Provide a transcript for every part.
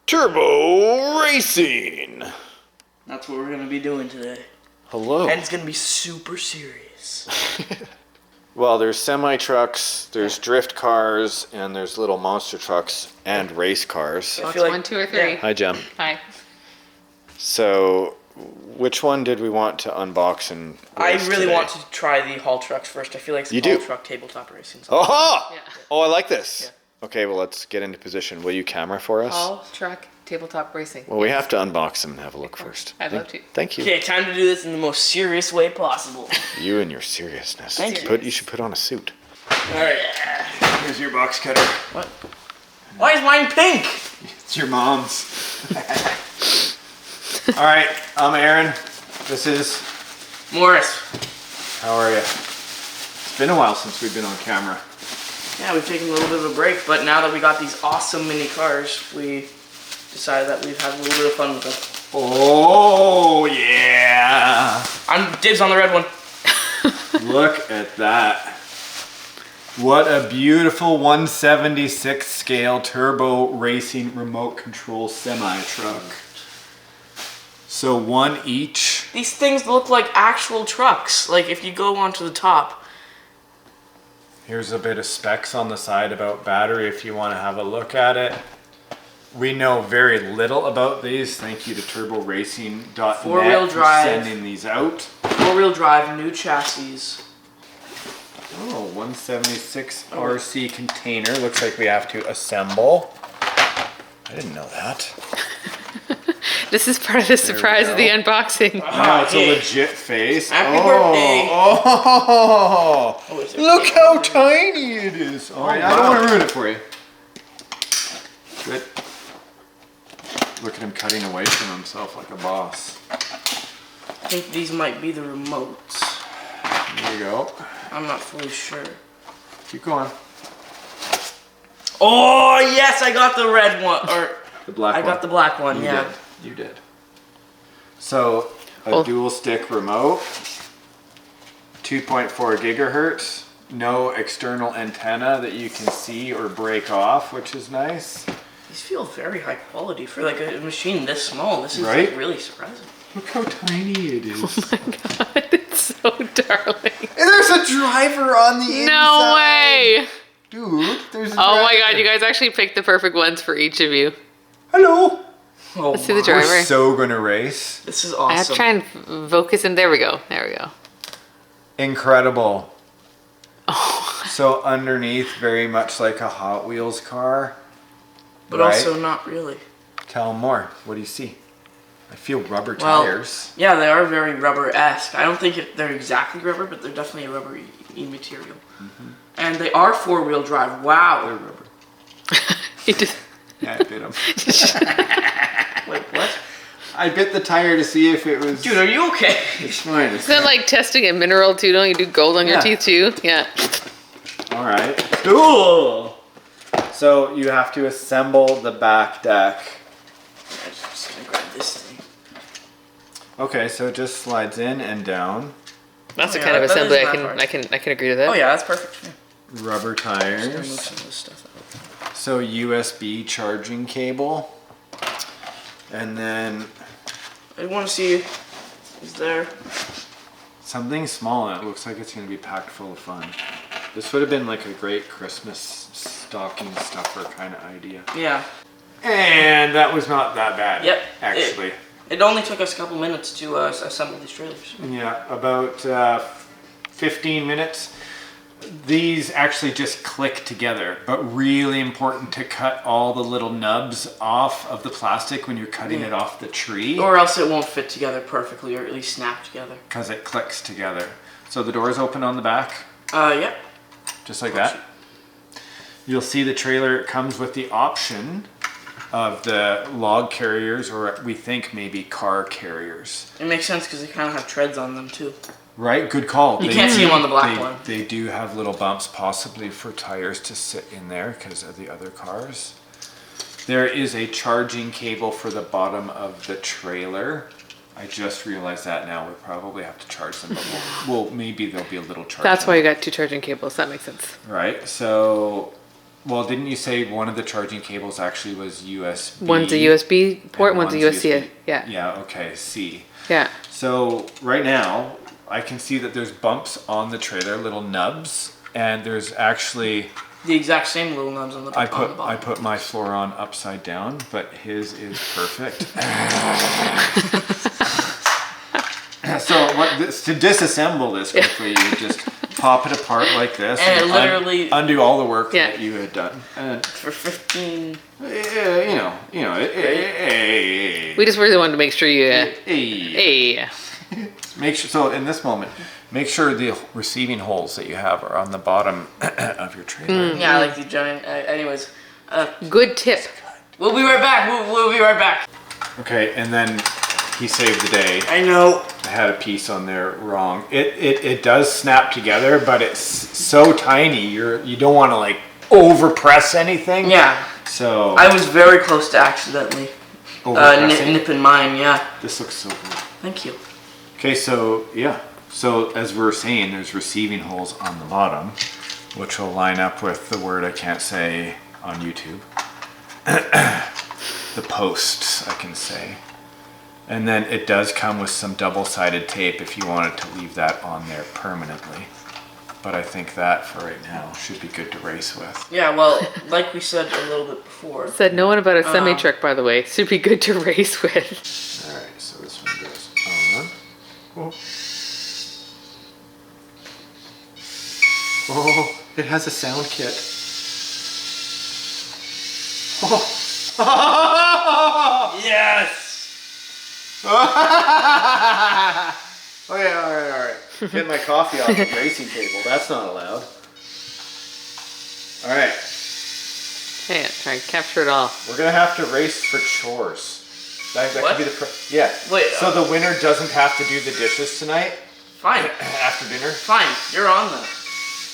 Turbo Racing. That's what we're going to be doing today. Hello. And it's going to be super serious. Well, there's semi-trucks, there's drift cars, and there's little monster trucks and race cars. What's 1, 2, or 3? Yeah. Hi, Jem. Hi. So, which one did we want to unbox and I race really today? want to try the haul trucks first. I feel like You haul do? truck tabletop racing. Oh, Yeah. oh, I like this. Yeah. Okay, well, let's get into position. Will you camera for us? Haul, truck, tabletop racing. Well, we have to unbox them and have a look first. I'd love to. Thank you. Okay, time to do this in the most serious way possible. You and your seriousness. Thank you. You should put on a suit. Alright. Here's your box cutter. What? Why is mine pink? It's your mom's. All right, I'm Aaron. This is... Morris. How are you? It's been a while since we've been on camera. Yeah, we've taken a little bit of a break, but now that we got these awesome mini cars, we decided that we'd have a little bit of fun with them. Oh, yeah. I'm dibs on the red one. Look at that. What a beautiful 1/76 scale turbo racing remote control semi-truck. So one each. These things look like actual trucks. Like if you go onto the top. Here's a bit of specs on the side about battery if you want to have a look at it. We know very little about these. Thank you to turboracing.net Four-wheel for drive. sending these out. 4-wheel drive, new chassis. Oh, 176 RC container. Looks like we have to assemble. I didn't know that. This is part of the surprise of the go. unboxing. Wow, it's a legit face. Happy birthday. Oh, Oh, is it? look how tiny it is. All right, I don't want to ruin it for you. Good. Look at him cutting away from himself like a boss. I think these might be the remotes. There you go. I'm not fully sure. Keep going. Oh yes, I got the red one. Or The black I one. got the black one. You Yeah. did. You did. So, a Oh. dual stick remote, 2.4 gigahertz, no external antenna that you can see or break off, which is nice. These feel very high quality for like a machine this small. This is Right? like, really surprising. Look how tiny it is. Oh my god, it's so darling. And there's a driver on the inside. No way! Dude, there's a Oh my driver. god, you guys actually picked the perfect ones for each of you. Hello. Oh, Let's see the my. driver. We're so gonna race. This is I have to awesome. try and focus in. There we go. There we go. Incredible. Oh, So underneath, very much like a Hot Wheels car. But right? also not really. Tell 'em more. What do you see? I feel rubber Well, tires. Yeah, they are very rubber-esque. I don't think they're exactly rubber, but they're definitely a rubbery material. And they are 4-wheel drive. They're Wow. rubber. he just, Yeah, I bit them. Wait, what? I bit the tire to see if it was. Dude, are you okay? It's fine. It's is that like testing a mineral too? Don't you do gold on your Yeah. teeth too? Yeah. All right. Cool. So you have to assemble the back deck. I'm just gonna grab this thing. Okay, so it just slides in and down. That's Oh, the yeah, kind of that assembly isn't I that can, hard. I can agree to that. Oh yeah, that's perfect. Yeah. Rubber Just gonna move tires. some of this stuff out. So USB charging cable. And then I want to see. Is there? something small and it looks like it's going to be packed full of fun. This would have been like a great Christmas stocking stuffer kind of idea. Yeah. And that was not that bad. Yep. Actually. It only took us a couple minutes to assemble these trailers. Yeah, about 15 minutes. These actually just click together, but really important to cut all the little nubs off of the plastic when you're cutting it off the tree, Or else it won't fit together perfectly, or at least snap together. because it clicks together. So the doors open on the back, Yep. just like that. You'll see the trailer comes with the option of the log carriers, or we think maybe car carriers. It makes sense because they kind of have treads on them too. Right, good call. You can't see them on the black one. They do have little bumps, possibly for tires to sit in there because of the other cars. There is a charging cable for the bottom of the trailer. I just realized that now. We probably have to charge them, but maybe there'll be a little charge. That's why you got 2 charging cables. That makes sense. Right, so Well, didn't you say one of the charging cables actually was USB? One's a USB port, and one's a USB. Yeah. Yeah, okay, C. Yeah. So right now, I can see that there's bumps on the trailer, little nubs, and there's actually... The exact same little nubs on the bottom. I put my floor on upside down, but his is perfect. So to disassemble this quickly, you just pop it apart like this, and it literally undo all the work that you had done. And for 15. We just really wanted to make sure you. Hey. Make sure. So in this moment, make sure the receiving holes that you have are on the bottom of your trailer. Yeah, like the giant. Anyways. Good tip. We'll be right back. We'll be right back. Okay, and then he saved the day. I know. I had a piece on there wrong. It does snap together, but it's so tiny. You don't want to like over press anything. Yeah. So I was very close to accidentally nipping mine. Yeah. This looks so good. Thank you. Okay, so yeah. So as we're saying, there's receiving holes on the bottom, which will line up with the word I can't say on YouTube. The posts, I can say. And then it does come with some double-sided tape if you wanted to leave that on there permanently. But I think that for right now should be good to race with. Yeah, well, like we said a little bit before. Said no one about a semi truck, by the way. Should be good to race with. All right, so this one goes on. Oh, it has a sound kit. Oh. Yes. Oh yeah, all right. Get my coffee off the racing table. That's not allowed. All right. Hey, try and capture it all. We're gonna have to race for chores. That What? could be yeah. Wait. So the winner doesn't have to do the dishes tonight Fine. after dinner. Fine. You're on then.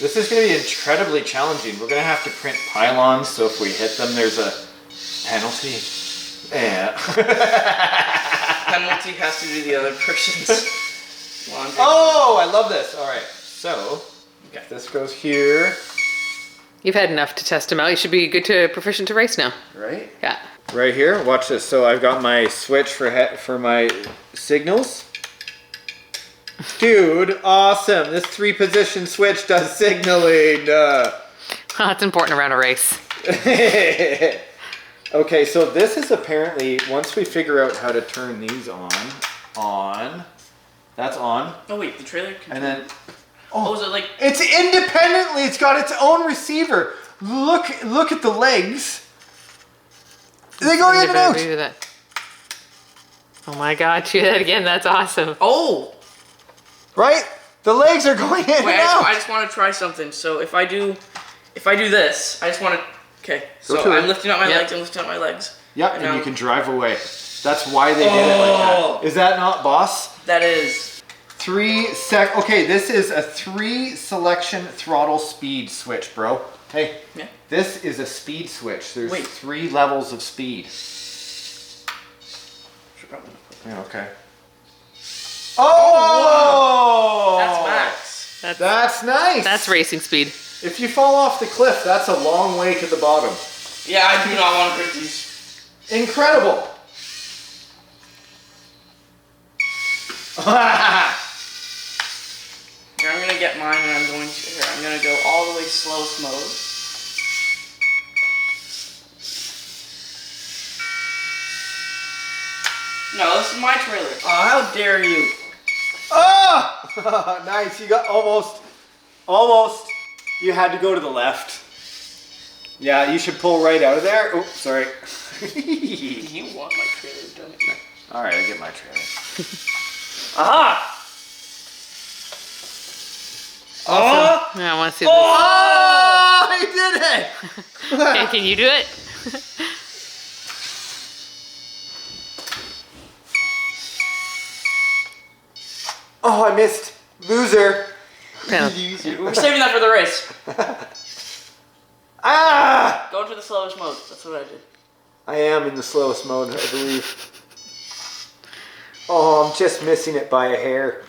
This is gonna be incredibly challenging. We're gonna have to print pylons, so if we hit them, there's a penalty. Yeah. Penalty has to be the other person's laundry. Oh, I love this. All right, so this goes here, You've had enough to test them out. You should be good to proficient to race now. right? Yeah. Right here. Watch this. So I've got my switch for my signals. Dude, awesome! This 3-position switch does signaling. That's important around a race. Okay, so this is apparently, once we figure out how to turn these on, that's on, Oh wait, the trailer can. and then, Oh, is it like? it's independently, it's got its own receiver. Look at the legs. They go in and out. Do that. Oh my god, do that again. That's awesome. Oh. Right? The legs are going in Wait, and out. I just want to try something. So if I do this, I just want to. Okay. Go So to I'm it. lifting up my Yep. legs. I'm lifting up my legs. Yeah, and you can drive away. That's why they did it like that. Is that not, boss? That is. 3 sec. Okay, this is a 3 selection throttle speed switch, bro. Hey, Yeah. this is a speed switch. There's Wait. 3 levels of speed. Should probably put- Yeah, okay. Oh! That's max. That's nice. That's racing speed. If you fall off the cliff, that's a long way to the bottom. Yeah, I do not want to break these. Incredible. Here, I'm gonna get mine, and I'm gonna go all the way slowest mode. No, this is my trailer. Oh, how dare you! Oh! Nice. You got almost. You had to go to the left. Yeah, you should pull right out of there. Oh, sorry. You want my trailer, don't you? All right, I get my trailer. Aha! Awesome. Yeah, I want to see this. Oh, I did it! Okay, can you do it? Oh, I missed. Loser. Penalty. We're saving that for the race. Ah! Go to the slowest mode. That's what I did. I am in the slowest mode, I believe. Oh, I'm just missing it by a hair.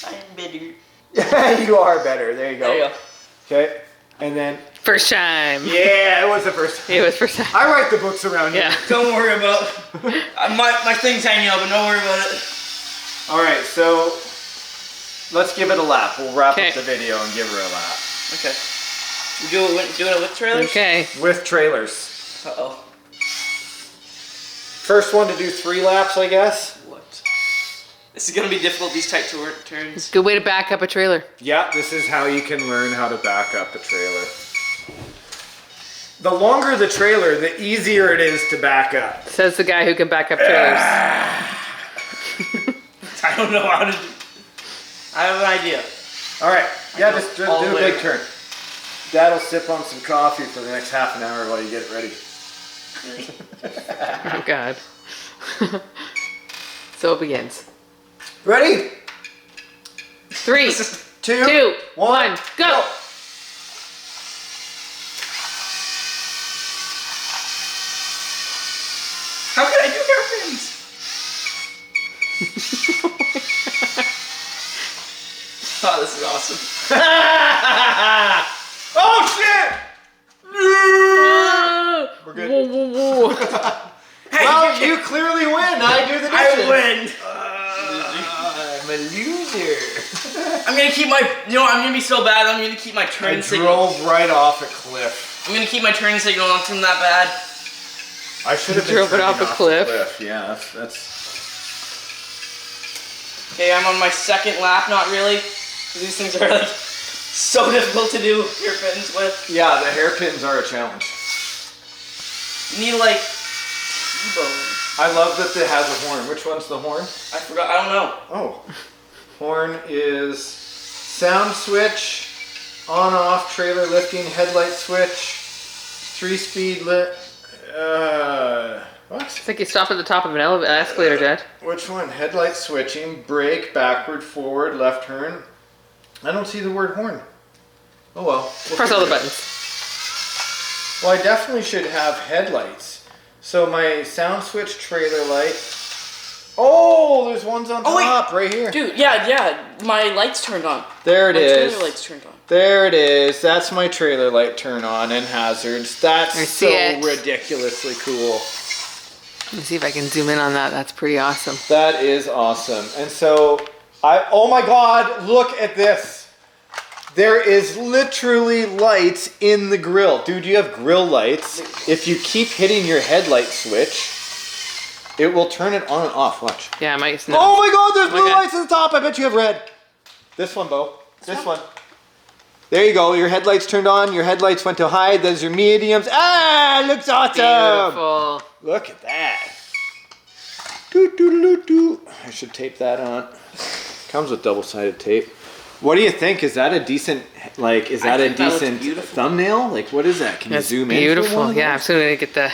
I'm bitter. You are better. There you go. There you go. Okay, and then First time. Yeah, it was the first time. It was first time. I write the books around here. Yeah. Don't worry about my thing's hanging up, but don't worry about it. All right, so let's give it a lap. We'll wrap Okay. up the video and give her a lap. Okay. We doing it with trailers? Okay. With trailers. Uh-oh. First one to do 3 laps, I guess. What? This is gonna be difficult, these tight turns. Good way to back up a trailer. Yeah, this is how you can learn how to back up a trailer. The longer the trailer, the easier it is to back up. Says the guy who can back up trailers. I don't know how to do. I have an idea. All right, yeah, go just do all a the way big turn. Dad'll sip on some coffee for the next half an hour while you get it ready. Oh God. So it begins. Ready? 3, 2, 2, 1, go! How can I do hairpins? Oh, this is awesome. Oh shit! We're good. Whoa, whoa, whoa. Hey, Well, you clearly win. I do the dishes. I win. I'm a loser. I'm gonna keep my. You know, I'm gonna be so bad. I'm gonna keep my I turn signal. drove right off a cliff. I'm gonna keep my turn signal on from that bad. I should have been Drove it turning off a cliff. Yeah, that's. Okay, I'm on my second lap. Not really. 'Cause these things are like so difficult to do hairpins with. Yeah, the hairpins are a challenge. You need like T-bone. I love that it has a horn. Which one's the horn? I forgot. I don't know. Oh. Horn is sound switch, on off, trailer lifting, headlight switch, 3-speed lit. What? It's like you stop at the top of an escalator, Dad. Which one? Headlight switching, brake, backward, forward, left turn. I don't see the word horn. Oh well. Press all the buttons. Well, I definitely should have headlights. So my sound switch, trailer light. Oh, there's ones on Oh, wait. top right here. Dude, yeah. My lights turned on. There it My is. trailer lights turned on. There it is. That's my trailer light turn on and hazards. That's I so see it. ridiculously cool. Let me see if I can zoom in on that. That's pretty awesome. That is awesome. And so oh my God, look at this. There is literally lights in the grill. Dude, you have grill lights. If you keep hitting your headlight switch, it will turn it on and off. Watch. Yeah, I might. Oh my God, there's Oh my blue God. lights at the top. I bet you have red. This one, Bo. This one. There you go. Your headlights turned on. Your headlights went to high. Those are mediums. Ah, it looks awesome. Beautiful. Look at that. Doo, doo, doo, doo. I should tape that on. Comes with double-sided tape. What do you think? Is that a decent, like, is that a think that looks decent beautiful. thumbnail? Like, what is that? Can That's you zoom in? for beautiful. one of Yeah, I'm those? soon gonna get the,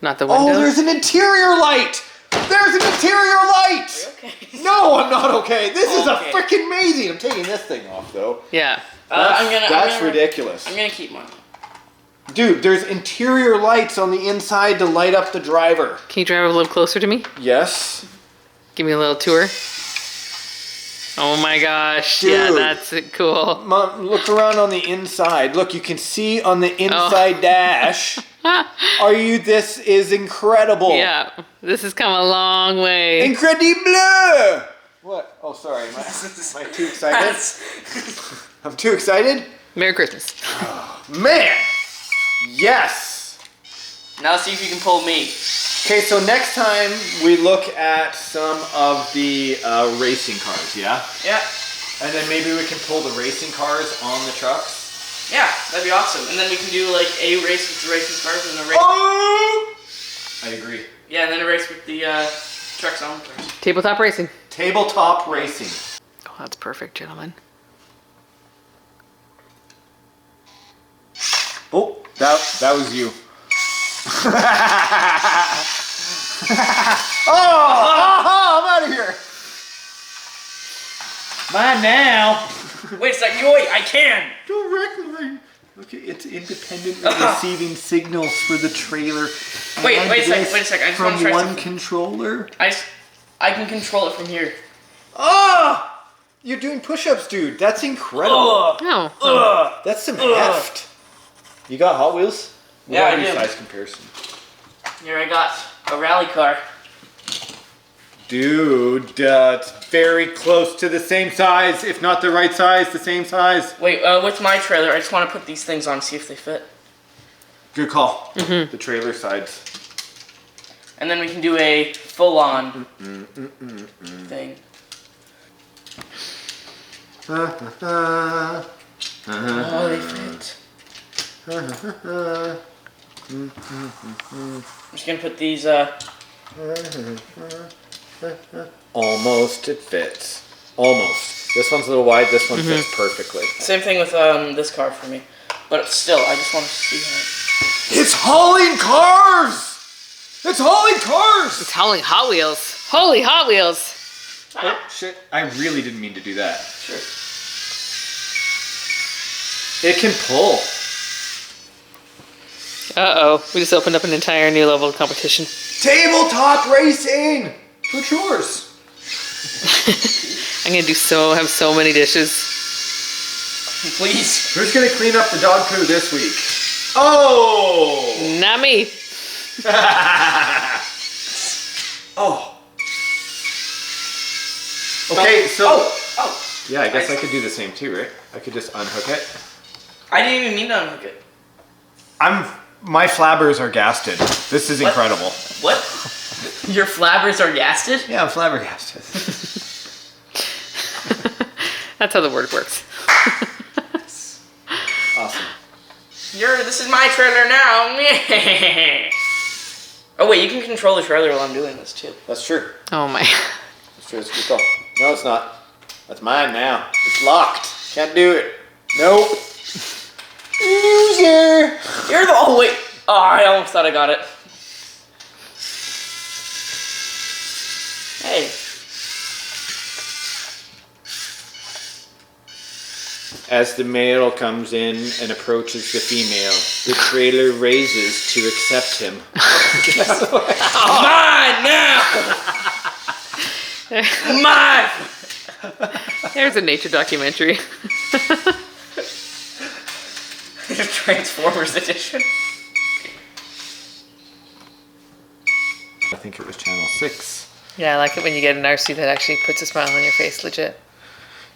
not the window. Oh, there's an interior light. There's an interior light. Okay. No, I'm not okay. This is Okay. a freaking amazing. I'm taking this thing off though. Yeah. That's ridiculous. I'm gonna keep mine. Dude, there's interior lights on the inside to light up the driver. Can you drive a little closer to me? Yes. Give me a little tour. Oh my gosh. Yeah, Dude. that's cool. Mom, look around on the inside. Look, you can see on the inside dash. This is incredible. Yeah, this has come a long way. Incredible! What? Oh, sorry. Am I too excited? I'm too excited? Merry Christmas. Man! Yes! Now see if you can pull me. Okay, so next time we look at some of the racing cars, yeah? Yeah. And then maybe we can pull the racing cars on the trucks. Yeah, that'd be awesome. And then we can do like a race with the racing cars and a race. Oh! I agree. Yeah, and then a race with the trucks on cars. Tabletop racing. Tabletop racing. Oh, that's perfect, gentlemen. Oh, that was you. I'm out of here. Mine now. Wait a second, wait, I can! Directly. Look, it's independently receiving signals for the trailer. Wait and a second, this wait a second. I just want from to try one something. controller. I can control it from here. Oh! You're doing push-ups, dude. That's incredible. No. That's some heft. You got Hot Wheels? Yeah, I do. Size comparison. Here I got a rally car. Dude, it's very close to the same size, if not the right size, the same size. Wait, with my trailer, I just want to put these things on, see if they fit. Good call. The trailer sides. And then we can do a full-on thing. Oh, they fit. I'm just gonna put these, Almost it fits. Almost. This one's a little wide, this one fits perfectly. Same thing with this car for me. But still, I just want to see how It's hauling cars! It's hauling cars! It's hauling Hot Wheels. Holy Hot Wheels. Oh, shit. I really didn't mean to do that. Sure. It can pull. Uh-oh. We just opened up an entire new level of competition. Tabletop racing! For chores. I'm gonna have so many dishes. Please. Who's gonna clean up the dog poo this week? Oh! Not me. Oh. Okay, so... Oh! Yeah, I guess I could do the same too, right? I could just unhook it. I didn't even mean to unhook it. My flabbers are gasted. This is incredible. What? Your flabbers are gasted? Yeah, I'm flabbergasted. That's how the word works. Awesome. This is my trailer now. Oh wait, you can control the trailer while I'm doing this too. That's true. Oh my. That's true. It's good call. No, it's not. That's mine now. It's locked. Can't do it. Nope. Loser. You're the. Oh wait. Oh, I almost thought I got it. Hey. As the male comes in and approaches the female, the trailer raises to accept him. Mine now. Mine. There's a nature documentary. Transformers edition. I think it was channel 6. Yeah, I like it when you get an RC that actually puts a smile on your face, legit.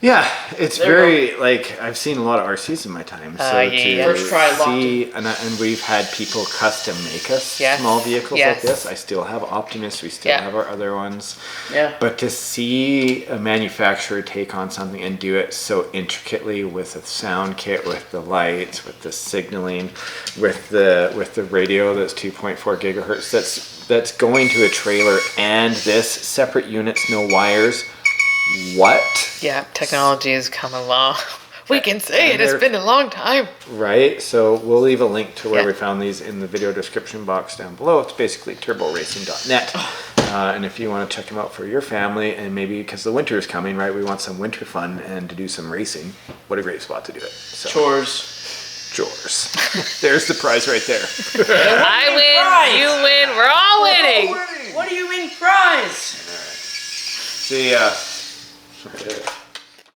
Yeah, it's There very, like, I've seen a lot of RCs in my time. So yeah. to First try locked see, and we've had people custom make us Yes. small vehicles Yes. like this. I still have Optimus, we still Yeah. have our other ones. Yeah. But to see a manufacturer take on something and do it so intricately with a sound kit, with the lights, with the signaling, with the radio that's 2.4 gigahertz, that's going to a trailer, and this separate units, no wires. What? Yeah, technology has come along. We can say And it has they're- been a long time. Right, so we'll leave a link to where Yeah. we found these in the video description box down below. It's basically turboracing.net. And if you want to check them out for your family, and maybe because the winter is coming, right, we want some winter fun and to do some racing, what a great spot to do it. So, Chores. chores. There's the prize right there. I win, prize? you win, we're all winning. What do you mean prize? See ya.